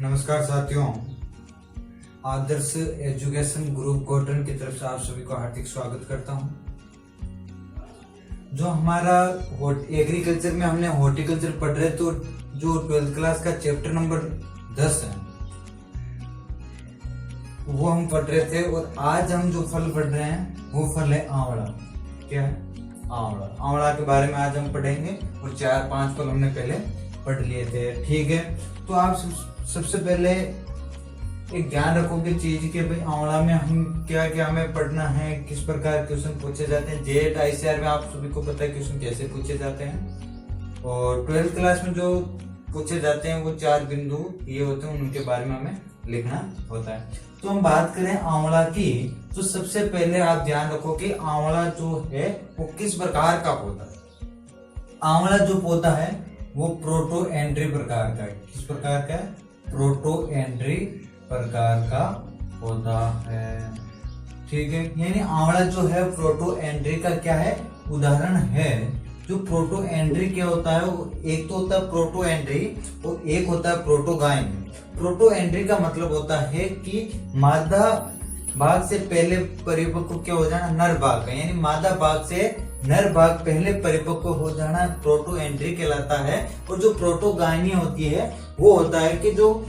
नमस्कार साथियों, आदर्श education group Gotan की तरफ से आप सभी को हार्दिक स्वागत करता हूं। जो हमारा एग्रीकल्चर में हमने हॉर्टिकल्चर पढ़ रहे, तो जो 12th क्लास का चैप्टर नंबर 10 है वो हम पढ़ रहे थे। और आज हम जो फल पढ़ रहे हैं वो फल है आंवला। क्या है? आंवला। आंवला के बारे में आज हम पढ़ेंगे और 4-5 फल हमने पहले पढ़ लिए थे। ठीक है, तो आप सबसे पहले एक ध्यान रखोगे चीज के भाई आंवला में हम क्या क्या हमें पढ़ना है, किस प्रकार क्वेश्चन पूछे जाते हैं। जेट आईसीआर में आप सभी को पता है क्वेश्चन कैसे पूछे जाते हैं, और 12th क्लास में जो पूछे जाते हैं वो 4 बिंदु ये होते हैं, उनके बारे में हमें लिखना होता है। तो हम बात करें आंवला की, तो सबसे पहले आप ध्यान रखो कि आंवला जो है वो किस प्रकार का पौधा है। आंवला जो पौधा है वो प्रोटोएंड्री प्रकार का है। किस प्रकार का है? प्रोटोएंड्री प्रकार का पौधा है। ठीक है, यानी आंवला जो है प्रोटोएंड्री का क्या है? उदाहरण है। जो प्रोटोएंड्री क्या होता है? एक तो होता है प्रोटोएंड्री और एक होता है प्रोटोगाइन। प्रोटोएंड्री का मतलब होता है कि मादा भाग से पहले परिपक्व क्या हो जाना? नर भाग का, यानी मादा भाग से नर भाग पहले परिपक्व हो जाना प्रोटोएंड्री कहलाता है। और जो प्रोटोगाइनी होती है वो होता है कि जो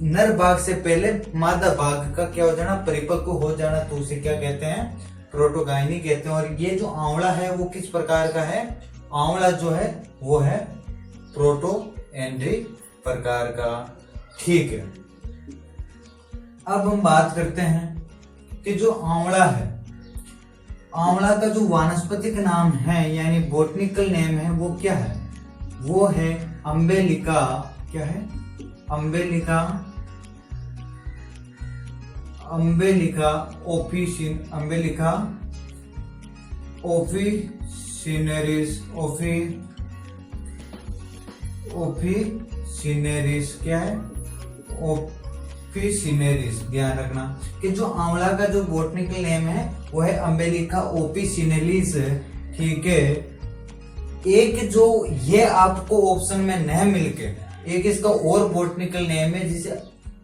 नर भाग से पहले मादा भाग का क्या हो जाना? परिपक्व हो जाना, तो उसे क्या कहते हैं? प्रोटोगाइनी कहते हैं। और ये जो आंवला है वो किस प्रकार का है? आंवला जो है वो है प्रोटोएंड्री प्रकार का। ठीक है, अब हम बात करते हैं कि जो आंवला है, आंवला का जो वानस्पतिक नाम है यानी बोटनिकल नेम है वो क्या है? वो है अम्बेलिका। क्या है? अम्बेलिका ओफिसिनेरिस। क्या है? ओफिसिनेरिस। ध्यान रखना कि जो आंवला का जो बोटनिकल नेम है वो है अम्बेलिका ओफिसिनेरिस। ठीक है, एक जो ये आपको ऑप्शन में न मिलके एक इसका और बोटनिकल नेम है जिसे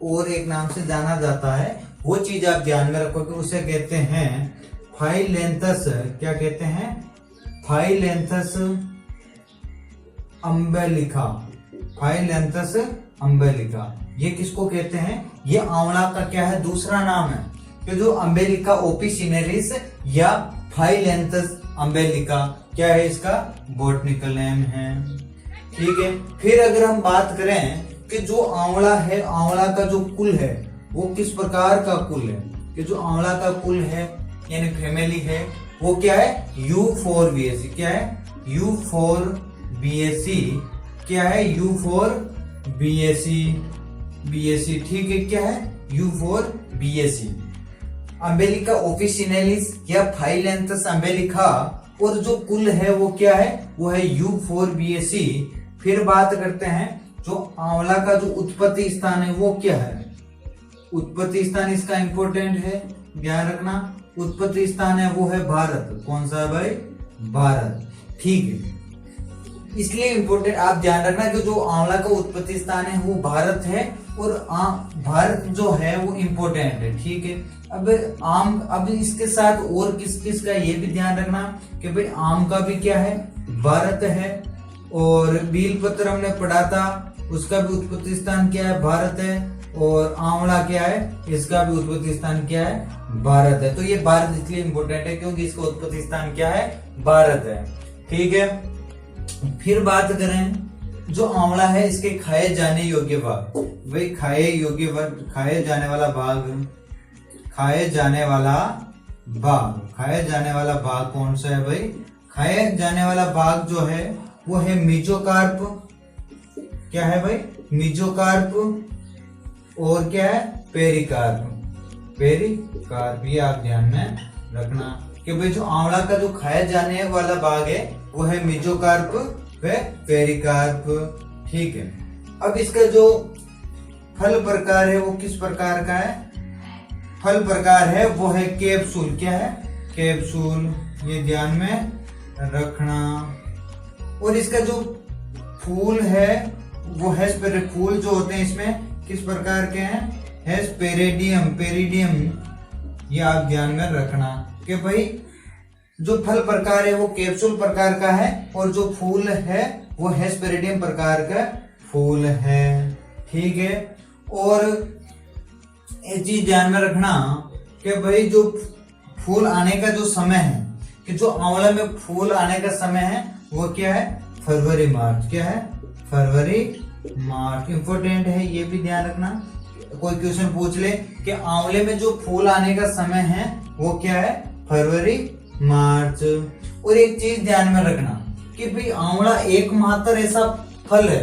और एक नाम से जाना जाता है, वो चीज आप ध्यान में रखोगे। उसे कहते हैं फाइलेंथस। क्या कहते हैं? फाइलेंथस अम्बेलिका। फाइलेंथस अम्बेलिका, ये किसको कहते हैं? ये आंवला का क्या है? दूसरा नाम है। कि जो अम्बेलिका ओफिसिनेरिस या फाइलेंथस अम्बेलिका क्या है? इसका बोटनिकल नेम है। ठीक है, फिर अगर हम बात करें कि जो आंवला है, आंवला का जो कुल है वो किस प्रकार का कुल है? कि जो आंवला का कुल है यानी फैमिली है वो क्या है? यूफोरबिएसी। क्या है? यूफोरबिएसी। क्या है? यूफोरबिएसी। बीएसी। ठीक है, क्या है? यूफोरबिएसी। अम्बेलिका ओफिसिनेलिस या फाइलेंथस अम्बेलिका, और जो कुल है वो क्या है? वो है यूफोरबिएसी। फिर बात करते हैं जो आंवला का जो उत्पत्ति स्थान है वो क्या है? उत्पत्ति स्थान इसका इंपॉर्टेंट है, ध्यान रखना। उत्पत्ति स्थान है वो है भारत। कौन सा है भाई? भारत। ठीक है, इसलिए इंपॉर्टेंट आप ध्यान रखना कि जो आंवला का उत्पत्ति स्थान है वो भारत है, और भारत जो है वो इंपॉर्टेंट है। ठीक है, अब इसके साथ और किस किस का ये भी ध्यान रखना कि भाई आम का भी क्या है? भारत है। और बीलपत्र हमने पढ़ा था, उसका भी उत्पत्ति स्थान क्या है? भारत है। और आंवला क्या है? इसका भी उत्पत्ति स्थान क्या है? भारत है। तो ये भारत इसलिए इंपॉर्टेंट है क्योंकि इसका उत्पत्ति स्थान क्या है? भारत है। ठीक है, फिर बात करें जो आंवला है इसके खाए जाने योग्य भाग। भाई खाए जाने वाला भाग कौन सा है भाई? खाए जाने वाला भाग जो है वो है मेसोकार्प। क्या है भाई? मेसोकार्प। और क्या है? पेरिकार्प। ये आप ध्यान में रखना कि भाई जो आंवला का जो खाया जाने वाला भाग है वो है मेसोकार्प व पेरिकार्प। ठीक है, अब इसका जो फल प्रकार है वो किस प्रकार का है? फल प्रकार है वो है कैप्सूल। क्या है? कैप्सूल। ये ध्यान में रखना। और इसका जो फूल है वो है फूल जो होते हैं इसमें किस प्रकार के हैं, हेस्पेरिडियम, पेरिडियम, ये आप ध्यान में रखना कि भाई जो फल प्रकार है वो कैप्सूल प्रकार का है और जो फूल है वो हेस्पेरिडियम प्रकार का फूल है। ठीक है, और एक चीज ध्यान में रखना कि भाई जो फूल आने का जो समय है, कि जो आंवला में फूल आने का समय है वो क्या है, फरवरी मार्च। क्या है, फरवरी मार्च। इंपॉर्टेंट है, ये भी ध्यान रखना। कोई क्वेश्चन पूछ ले कि आंवले में जो फूल आने का समय है वो क्या है, फरवरी मार्च। और एक चीज ध्यान में रखना कि भाई आंवला एकमात्र ऐसा फल है,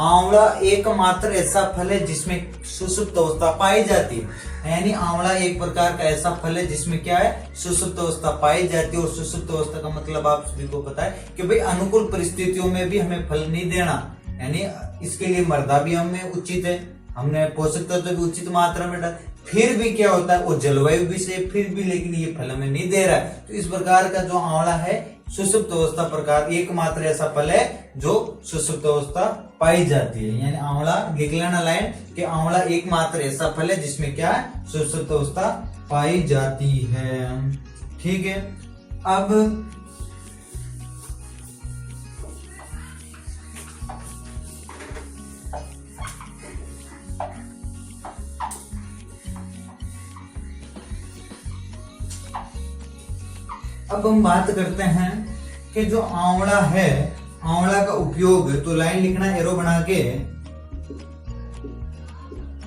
आंवला एकमात्र ऐसा फल है जिसमें सुषुप्त अवस्था पाई जाती है। यानी आंवला एक प्रकार का ऐसा फल है जिसमें क्या है, सुषुप्त अवस्था पाई जाती है। और सुषुप्त अवस्था का मतलब आप सभी को पता है कि भाई अनुकूल परिस्थितियों में भी हमें फल नहीं देना, यानी इसके लिए मृदा भी हमें उचित है, हमने पोषक तत्व भी उचित मात्रा में डाल, फिर भी क्या होता है, वो जलवायु भी से फिर भी लेकिन ये फल हमें नहीं दे रहा है। तो इस प्रकार का जो आंवला है सुषुप्त अवस्था प्रकार एकमात्र ऐसा फल है जो सुषुप्त अवस्था पाई जाती है। यानी आंवला लिख लेना लाइन कि आंवला एकमात्र ऐसा फल है जिसमें क्या है, सुषुप्त अवस्था पाई जाती है। ठीक है, अब हम बात करते हैं कि जो आंवला है, आंवला का उपयोग, तो लाइन लिखना एरो बना के,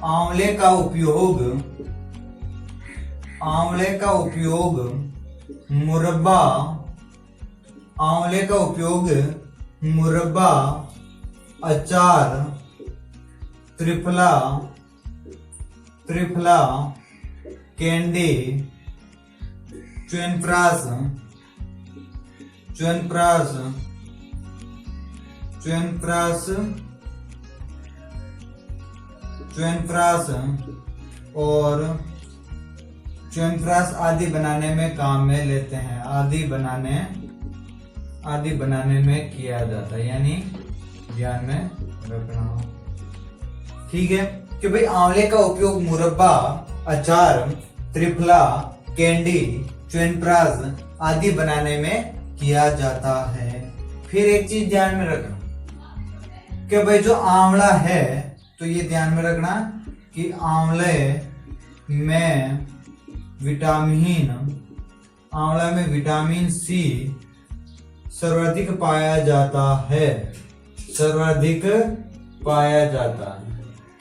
आंवले का उपयोग, आंवले का उपयोग मुरब्बा, आंवले का उपयोग मुरब्बा, अचार, त्रिफला, त्रिफला, कैंडी, च्यवनप्राश, च्यवनप्राश, च्यवनप्राश, च्यवनप्राश और च्यवनप्राश आदि बनाने में काम में लेते हैं, आदि बनाने में किया जाता है। यानी ध्यान में रखना। ठीक है, कि भाई आंवले का उपयोग मुरब्बा, अचार, त्रिफला, कैंडी, च्यवनप्राश आदि बनाने में किया जाता है। फिर एक चीज ध्यान में रखना कि भाई जो आंवला है, तो ये ध्यान में रखना कि आंवले में विटामिन सी सर्वाधिक पाया जाता है, सर्वाधिक पाया जाता है।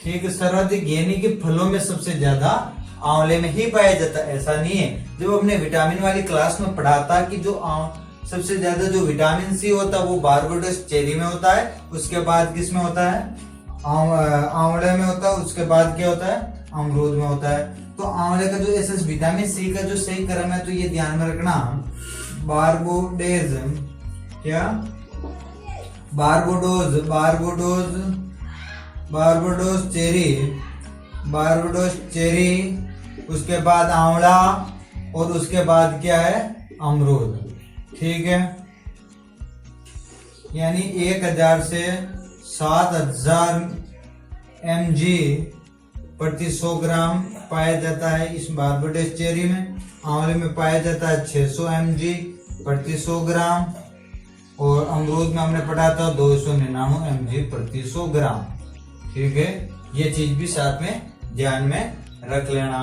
ठीक है, सर्वाधिक यानी कि फलों में सबसे ज्यादा आंवले में ही पाया जाता है, ऐसा नहीं है। जब हमने विटामिन वाली क्लास में पढ़ा था कि जो सबसे ज्यादा जो विटामिन सी होता है वो बारबाडोस चेरी में होता है, उसके बाद किस में होता है, आंवले में होता है, उसके बाद क्या होता है, अमरूद में होता है। तो आंवले का जो ऐसा विटामिन सी का जो सही क्रम है, तो ये ध्यान में रखना, बारबाडोस, क्या, बारबाडोस चेरी, उसके बाद आंवला और उसके बाद क्या है, अमरूद। ठीक है, यानी 1000 से 7000 mg प्रति 100 ग्राम पाया जाता है इस बारबाडोस चेरी में। आंवले में पाया जाता है 600 mg प्रति 100 ग्राम और अमरूद में हमने पढ़ा था 299 mg प्रति 100 ग्राम। ठीक है, ये चीज भी साथ में ध्यान में रख लेना।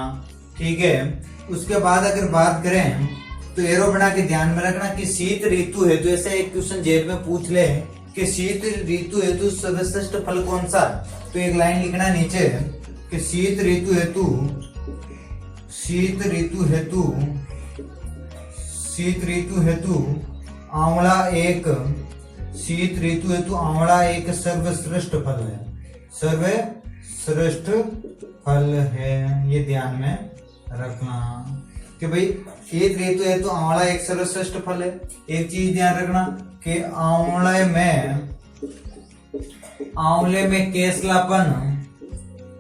ठीक है, उसके बाद अगर बात करें तो एरो बना के ध्यान में रखना कि शीत ऋतु है, तो ऐसे एक क्वेश्चन जेल में पूछ ले कि शीत ऋतु हेतु सर्वश्रेष्ठ फल कौन सा, तो एक लाइन लिखना नीचे कि शीत ऋतु हेतु आंवला एक सर्वश्रेष्ठ फल है, सर्वश्रेष्ठ फल है। ये ध्यान में रखना कि भाई शीत ऋतु है तो आंवला एक सर्वश्रेष्ठ फल है। एक चीज ध्यान रखना कि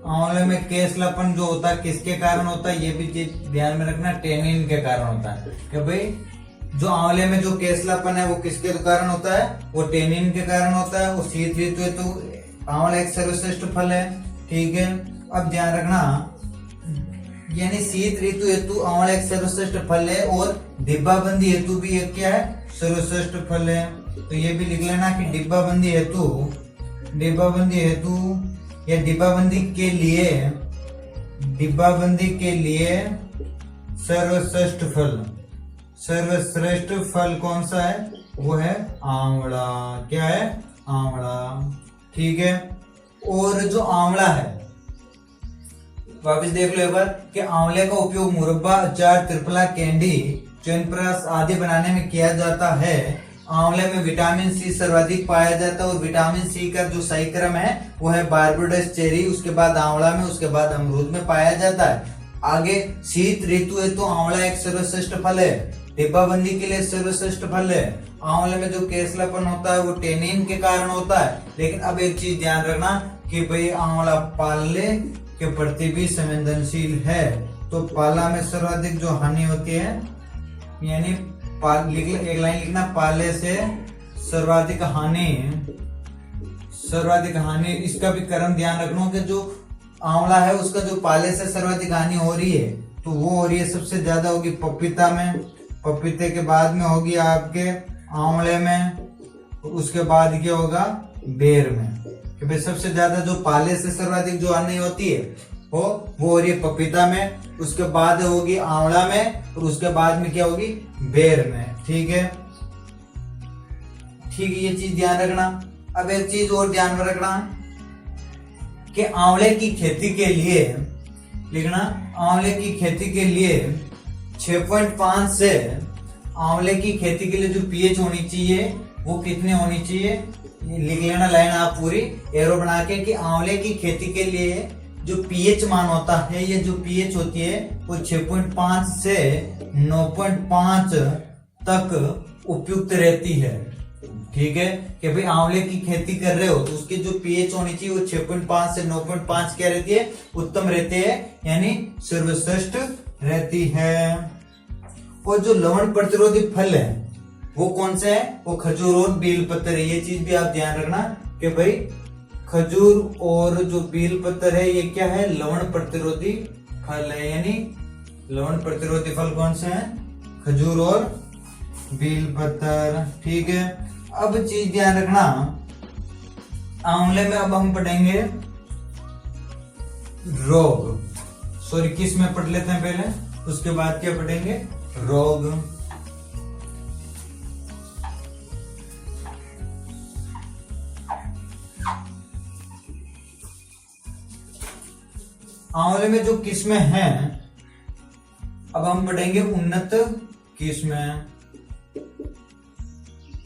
आंवले में केसलापन जो होता है किसके कारण होता है, ये भी चीज ध्यान में रखना, टेनिन के कारण होता है। कि भाई जो आंवले में जो केसलापन है वो किसके कारण होता है, वो टेनिन के कारण होता है। वो शीत ऋतु है तो आंवला एक सर्वश्रेष्ठ फल है। ठीक है। अब ध्यान रखना, यानी शीत ऋतु हेतु आंवला एक सर्वश्रेष्ठ फल है और डिब्बाबंदी हेतु भी एक क्या है, सर्वश्रेष्ठ फल है। तो ये भी लिख लेना कि डिब्बाबंदी हेतु या डिब्बाबंदी के लिए सर्वश्रेष्ठ फल कौन सा है, वो है आंवला। क्या है, आंवला। ठीक है। और जो आंवला है, वापस देख लो एक बार कि आंवले का उपयोग मुरब्बा, अचार, त्रिफला, कैंडी, च्यवनप्राश आदि बनाने में किया जाता है। आंवले में विटामिन सी सर्वाधिक पाया जाता है और विटामिन सी का जो सही क्रम है वो है बारबेडस, चेरी, उसके बाद आंवला में, उसके बाद अमरूद में पाया जाता है। आगे शीत ऋतु है तो आंवला एक सर्वश्रेष्ठ फल है, डिब्बाबंदी के लिए सर्वश्रेष्ठ फल है। आंवले में जो केसलापन होता है वो टेनिन के कारण होता है। लेकिन अब एक चीज ध्यान रखना कि भाई आंवला पाले के प्रति भी संवेदनशील है। तो पाला में सर्वाधिक जो हानि होती है, यानी एक लाइन लिखना, पाले से सर्वाधिक हानि, इसका भी क्रम ध्यान रखना कि जो आंवला है उसका जो पाले से सर्वाधिक हानि हो रही है तो वो हो रही है सबसे ज्यादा होगी पपीता में, पपीते के बाद में होगी आपके आंवले में, उसके बाद क्या होगा, बेर में। कि भाई सबसे ज्यादा जो पाले से सर्वाधिक जो हानि होती है वो हो रही है पपीता में, उसके बाद होगी आंवला में और उसके बाद में क्या होगी, बेर में। ठीक है, ठीक है, ये चीज ध्यान रखना। अब एक चीज और ध्यान में रखना कि आंवले की खेती के लिए लिखना, आंवले की खेती के लिए 6.5 से आंवले की खेती के लिए जो पीएच होनी चाहिए वो कितनी होनी चाहिए, लिख लेना लाइन आप पूरी एरो बना के कि आंवले की खेती के लिए जो पीएच मान होता है, ये जो पीएच होती है वो 6.5 से 9.5 तक उपयुक्त रहती है। ठीक है, कि भाई आंवले की खेती कर रहे हो तो उसकी जो पीएच होनी चाहिए वो 6.5 से 9.5 क्या रहती है, उत्तम रहती है, यानी सर्वश्रेष्ठ रहती है। और जो लवण प्रतिरोधी फल है वो कौन से है, वो खजूर और बेलपत्र है। ये चीज भी आप ध्यान रखना कि भाई खजूर और जो बेलपत्र है ये क्या है, लवण प्रतिरोधी फल है। यानी लवण प्रतिरोधी फल कौन से हैं, खजूर और बेलपत्र। ठीक है, अब चीज ध्यान रखना, आंवले में अब हम पढ़ेंगे रोग, सॉरी किस में पढ़ लेते हैं पहले, उसके बाद क्या पढ़ेंगे, रोग। आंवले में जो किस्में हैं अब हम पढ़ेंगे उन्नत किस्में।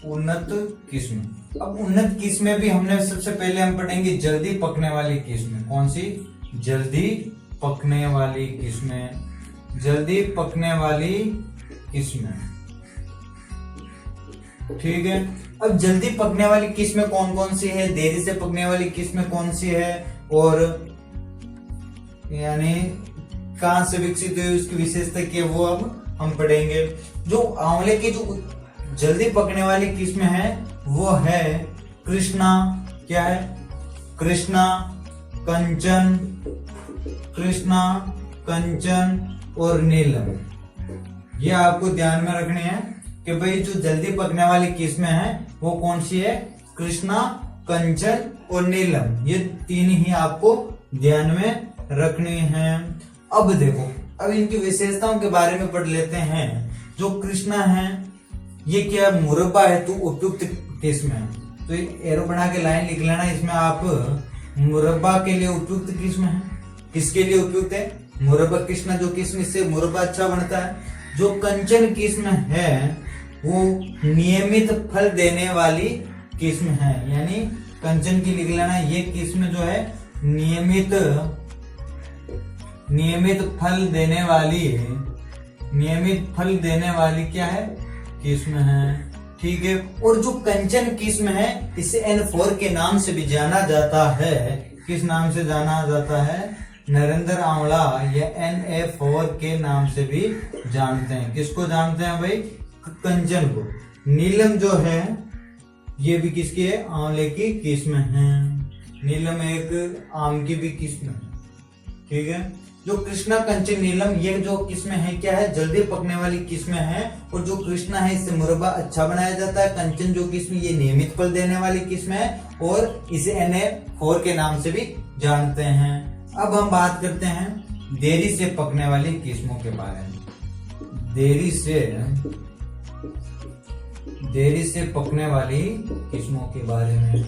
उन्नत किस्में, अब उन्नत किस्में भी हमने सबसे पहले हम पढ़ेंगे जल्दी पकने वाली किस्में। कौन सी, जल्दी पकने वाली किस्में, जल्दी पकने वाली किस्में। ठीक है, अब जल्दी पकने वाली किस्में कौन कौन सी है, देरी से पकने वाली किस्में कौन सी है, और यानी कहां से विकसित हुई, उसकी विशेषता क्या, वो अब हम पढ़ेंगे। जो आंवले की जो जल्दी पकने वाली किस्में है वो है कृष्णा, क्या है, कृष्णा, कंचन, कृष्णा, कंचन और नीलम। ये आपको ध्यान में रखनी है कि भाई जो जल्दी पकने वाली किस्में हैं वो कौन सी है, कृष्णा, कंचन और नीलम। ये तीन ही आपको ध्यान में रखनी है। अब देखो, अब इनकी विशेषताओं के बारे में पढ़ लेते हैं। जो कृष्णा है ये क्या, मुरब्बा हेतु उपयुक्त किस्म है। तो एरो बना के लाइन लिख लेना, इसमें आप मुरब्बा के लिए उपयुक्त किस्म है। किसके लिए उपयुक्त है, मुरब्बा किस्म, जो किस्म इससे मुरब्बा अच्छा बनता है। जो कंचन किस्म है वो नियमित फल देने वाली किस्म है, यानी कंचन की लिख लेना, ये किस्म जो है नियमित फल देने वाली है, नियमित फल देने वाली क्या है, किस्म है। ठीक है, और जो कंचन किस्म है इसे N4 के नाम से भी जाना जाता है। किस नाम से जाना जाता है, नरेंद्र आंवला या NA4 के नाम से भी जानते हैं। किसको जानते हैं भाई, कंचन को। नीलम जो है ये भी किसकी है, आंवले की किस्म है। नीलम एक आम की भी किस्म है, ठीक है। जो कृष्णा कंचन नीलम ये जो किस्में हैं क्या है, जल्दी पकने वाली किस्में हैं। और जो कृष्णा है इससे मुरब्बा अच्छा बनाया जाता है। कंचन जो किस्म ये नियमित फल देने वाली किस्म है और इसे NA4 के नाम से भी जानते हैं। अब हम बात करते हैं देरी से पकने वाली किस्मों के बारे में। देरी से पकने वाली किस्मों के बारे में।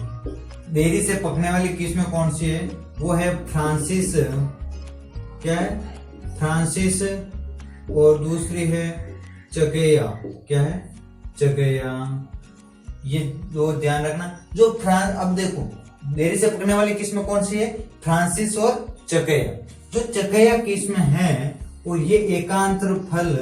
देरी से पकने वाली किस्में कौन सी है, वो है फ्रांसिस, क्या है, फ्रांसिस, और दूसरी है चकेया, क्या है, चकेया। ये दो ध्यान रखना। जो अब देखो देरी से पकने वाली किस्में कौन सी है, फ्रांसिस और चकेया। जो चकेया किस्म है और ये एकांतर फल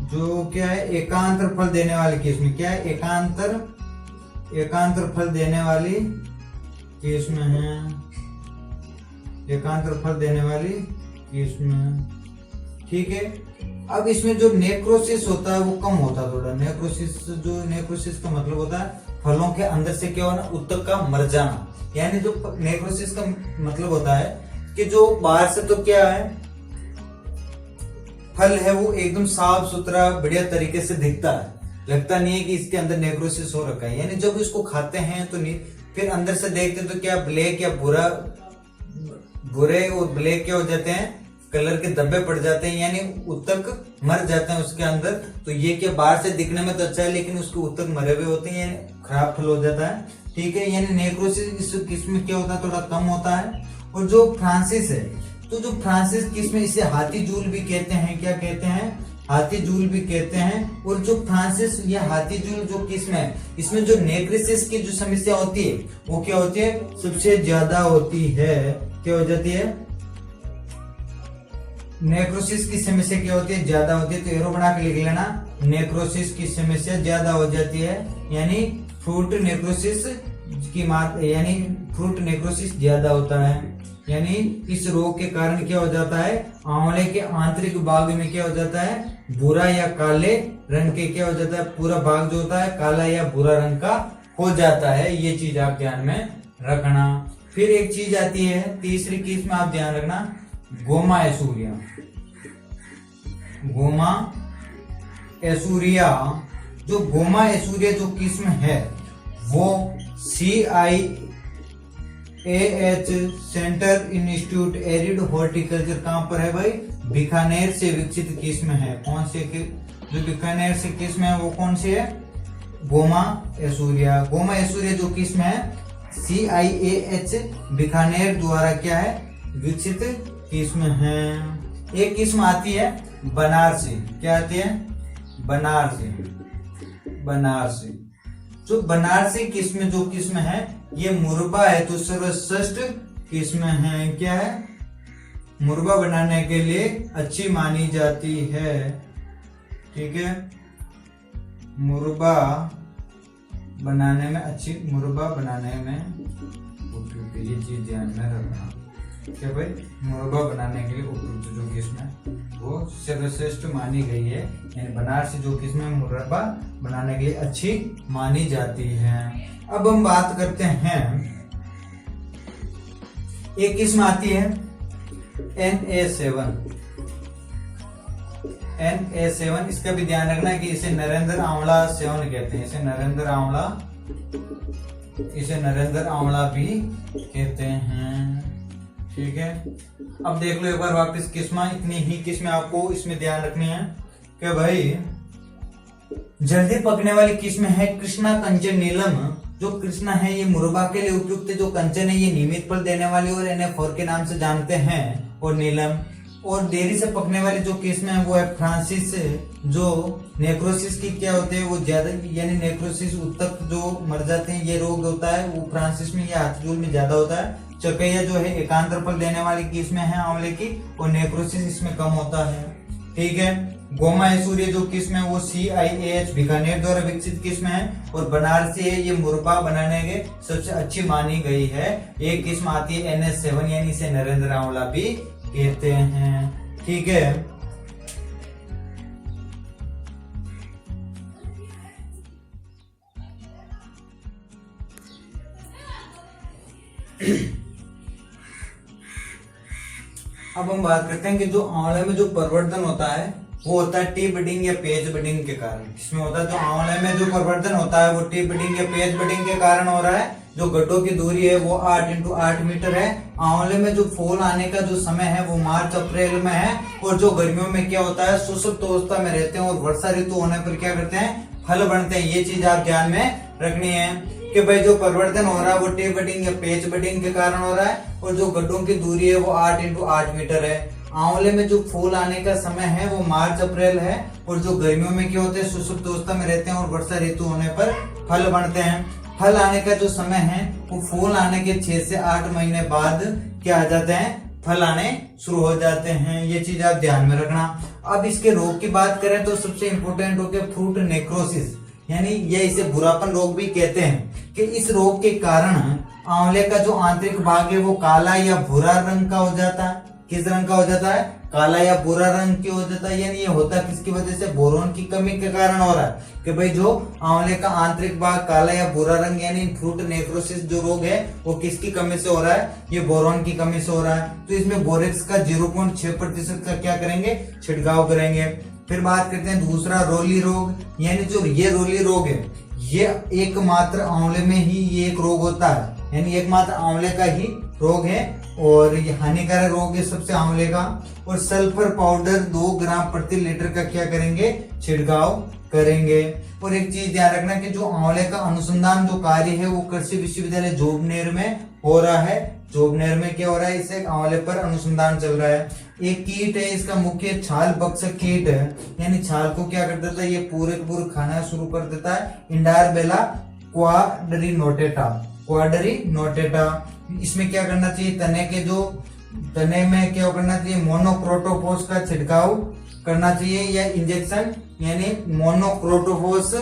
जो क्या है, एकांतर फल देने वाली किस्म, क्या है, एकांतर फल देने वाली किस्म है, एकांतर फल देने वाली किस्म, ठीक है। अब इसमें जो नेक्रोसिस होता है वो कम होता है थोड़ा। नेक्रोसिस का मतलब होता है फलों के अंदर से क्या होना, उत्तक का मर जाना। यानी जो नेक्रोसिस का मतलब होता है कि जो बाहर से तो क्या है, फल है वो एकदम साफ सुथरा बढ़िया तरीके से दिखता है, लगता नहीं है कि इसके अंदर नेक्रोसिस हो रखा है। यानी जब इसको खाते हैं तो नहीं, फिर अंदर से देखते हैं तो क्या ब्लैक या भूरे और ब्लैक क्या हो जाते हैं, कलर के धब्बे पड़ जाते हैं, यानी उत्तक मर जाते हैं उसके अंदर। तो ये क्या बाहर से दिखने में तो अच्छा है लेकिन उसके उत्तक मरे हुए होते हैं, यानी खराब फल हो जाता है, ठीक है। यानी नेक्रोसिस इस किस्म में क्या होता है, थोड़ा कम होता है। और जो फ्रांसिस है, तो जो फ्रांसिस किस्म इसे हाथी जूल भी कहते हैं, क्या कहते हैं, हाथी जूल भी कहते हैं। और जो फ्रांसिस या हाथी जूल जो किस्म है, इसमें जो नेक्रोसिस की जो समस्या होती है वो क्या होती है, सबसे ज्यादा होती है, क्या हो जाती है, नेक्रोसिस की समस्या क्या होती है, ज्यादा होती है। तो एरो बना के लिख लेना, नेक्रोसिस की समस्या ज्यादा हो जाती है, यानी फ्रूट नेक्रोसिस की मात्रा, यानी फ्रूट नेक्रोसिस ज्यादा होता है। यानी इस रोग के कारण क्या हो जाता है, आंवले के आंतरिक भाग में क्या हो जाता है, भूरा या काले रंग के क्या हो जाता है, पूरा भाग जो होता है काला या भूरा रंग का हो जाता है। ये चीज आप ध्यान में रखना। फिर एक चीज आती है तीसरी किस्म, आप ध्यान रखना, गोमा एसूरिया। गोमा एसूरिया, जो गोमा एसूरिया जो किस्म है वो CIAH centre institute arid horticulture कहां पर है भाई, बीकानेर से विकसित किस्म है। कौन से जो बीकानेर से किस्म है वो कौन सी है, गोमा एसूरिया। गोमा एसूरिया जो किस्म है CIAH बीकानेर द्वारा क्या है, विकसित किस्म है। एक किस्म आती है बनारसी, क्या आती है, बनारसी। जो बनारसी किस्म जो किस्म है ये मुरब्बा है तो सर्वश्रेष्ठ किस्म है, क्या है, मुरब्बा बनाने के लिए अच्छी मानी जाती है, ठीक है। मुरब्बा बनाने में उपयुक्त, ये चीज ध्यान में रखना, क्या भाई, मुरब्बा बनाने के लिए उपयुक्त जो किस्म है वो सर्वश्रेष्ठ मानी गई है। यानी बनारसी जो किस्म है मुरब्बा बनाने के लिए अच्छी मानी जाती है। अब हम बात करते हैं, एक किस्म आती है NA7। इसका भी ध्यान रखना है कि इसे नरेंद्र आंवला सेवन कहते हैं, इसे नरेंद्र आंवला भी कहते हैं, ठीक है। अब देख लो एक बार वापस किस्में, इतनी ही किस्में आपको इसमें ध्यान रखनी है कि भाई जल्दी पकने वाली किस्म है कृष्णा कंचन नीलम। जो कृष्णा है ये मुरब्बा के लिए उपयुक्त है, जो कंचन है ये नियमित फल देने वाली और NA4 के नाम से जानते हैं, और नीलम। और देरी से पकने वाली जो किस्म है वो है फ्रांसिस, जो नेक्रोसिस की क्या होते हैं वो ज्यादा, यानी नेक्रोसिस उत्तक जो मर जाते हैं ये रोग होता है वो फ्रांसिस में या हाथजूल में ज्यादा होता है। चकेया जो है एकांतर फल देने वाली किस्म है आंवले की, और नेक्रोसिस इसमें कम होता है, ठीक है। गोमा एसूरिया जो किस्म है वो CIAH बीकानेर द्वारा विकसित किस्म है, और बनारसी है ये मुरब्बा बनाने के सबसे अच्छी मानी गई है। एक किस्म आती है NA7, यानी इसे नरेंद्र आंवला भी कहते हैं, ठीक है। अब हम बात करते हैं कि जो आंवले में जो परिवर्तन होता है वो होता है टी बडिंग या पेज बडिंग के कारण। इसमें होता है जो आंवले में जो परिवर्तन होता है वो टी बडिंग या पेज बडिंग के कारण हो रहा है। जो गड्ढों की दूरी है वो 8 × 8 मीटर है। आंवले में जो फूल आने का जो समय है वो मार्च अप्रैल में है। और जो गर्मियों में क्या होता है, सुषुप्त अवस्था में रहते हैं और वर्षा ऋतु होने पर क्या करते हैं, फल बनते हैं। ये चीज आप ध्यान में रखनी है कि भाई जो परिवर्तन हो रहा है वो टी बडिंग या पेच बडिंग के कारण हो रहा है। और जो गड्ढों की दूरी है वो 8 × 8 मीटर है। आंवले में जो फूल आने का समय है वो मार्च अप्रैल है। और जो गर्मियों में क्या होते हैं, सुषुप्त अवस्था में रहते हैं और वर्षा ऋतु होने पर फल बनते हैं। फल आने का जो समय है वो फूल आने के 6 से 8 महीने बाद क्या आ जाते हैं, फल आने शुरू हो जाते हैं। ये चीज आप ध्यान में रखना। अब इसके रोग की बात करें तो सबसे इंपॉर्टेंट हो गया फ्रूट नेक्रोसिस, यानी ये इसे बुरापन रोग भी कहते हैं। कि इस रोग के कारण आंवले का जो आंतरिक भाग है वो काला या भूरा रंग का हो जाता है। किस रंग का हो जाता है, काला या भूरा रंग की हो जाता है। यानी ये होता है किसकी वजह से, बोरोन की कमी के कारण हो रहा है। कि भाई जो आंवले का आंतरिक भाग काला या भूरा रंग यानी फ्रूट नेक्रोसिस जो रोग है वो किसकी कमी से हो रहा है, ये बोरोन की कमी से हो रहा है। तो इसमें बोरेक्स का 0.6% का क्या करेंगे, छिड़काव करेंगे। फिर बात करते हैं दूसरा रोली रोग, यानी जो ये रोली रोग है ये एकमात्र आंवले में ही ये एक रोग होता है, यानी एकमात्र आंवले का ही रोग है और ये हानिकारक रोग है सबसे आंवले का। और सल्फर पाउडर 2 ग्राम प्रति लीटर का क्या करेंगे, छिड़काव करेंगे। और एक चीज ध्यान रखना कि जो आंवले का अनुसंधान जो कार्य है वो कृषि विश्वविद्यालय जोबनेर में हो रहा है। जोबनेर में क्या हो रहा है, इसे आंवले पर अनुसंधान चल रहा है। एक कीट है, इसका मुख्य छाल भक्षक कीट है, यानी छाल को क्या कर देता है, ये पूरे खाना शुरू कर देता है। इंडारबेला क्वाड्रिनोटेटा, क्वाड्रिनोटेटा। इसमें क्या करना चाहिए, तने में क्या करना चाहिए, मोनोक्रोटोफॉस का छिड़काव करना चाहिए या इंजेक्शन, यानी मोनोक्रोटोफॉस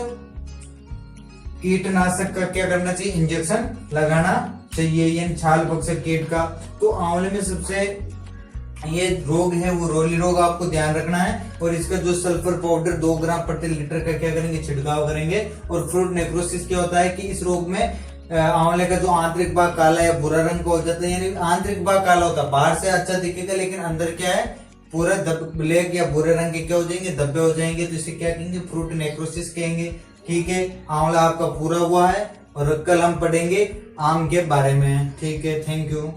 कीटनाशक का क्या करना चाहिए, इंजेक्शन लगाना चाहिए, यानी छाल भक्षक कीट का। तो आंवले में सबसे ये रोग है वो रोली रोग, आपको ध्यान रखना है। और इसका जो सल्फर पाउडर 2 ग्राम प्रति लीटर का क्या करेंगे, छिड़काव करेंगे। और फ्रूट नेक्रोसिस क्या होता है कि इस रोग में आंवले का जो आंतरिक भाग काला या भूरा रंग का हो जाता है, यानी आंतरिक भाग काला होता है, बाहर से अच्छा दिखेगा लेकिन अंदर क्या है, पूरा ब्लैक या भूरे रंग के क्या हो जाएंगे, धब्बे हो जाएंगे। तो इसे क्या कहेंगे, फ्रूट नेक्रोसिस कहेंगे। ठीक है, आंवला आपका पूरा हुआ है और कल हम पढ़ेंगे आम के बारे में। ठीक है, थैंक यू।